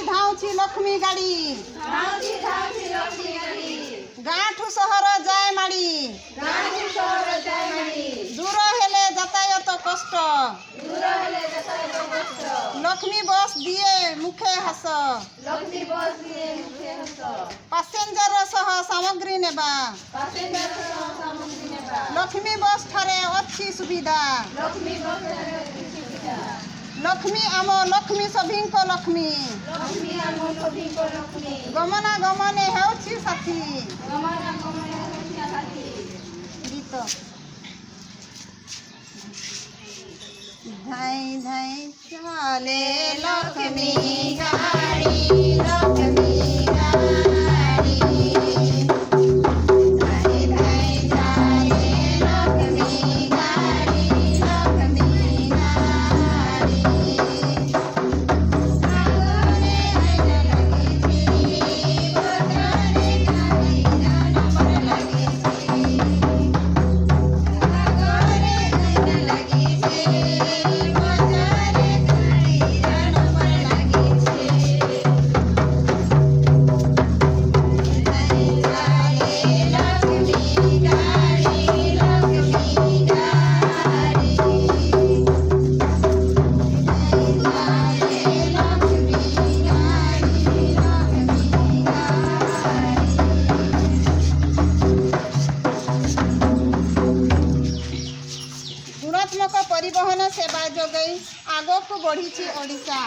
धाउछि लक्ष्मी गाड़ी गाँठू सहर जाए माड़ी दूर हेले यातायात कष्ट लक्ष्मी बस दिए मुखे हस पैसेंजर सह सामग्री नेबा लक्ष्मी बस ठारे अच्छी सुविधा लक्ष्मी आम लक्ष्मी सभी लक्ष्मी गमना गमने हेउछि साथी गीत धाई धाई चले लक्ष्मी गाड़ी लक्ष्मी गाड़ी धाई धाई चले लक्ष्मी गाड़ी लक्ष्मी गाड़ी गुणात्मक परिवहन सेवा जोगई आगक बढ़ी ओडिशा।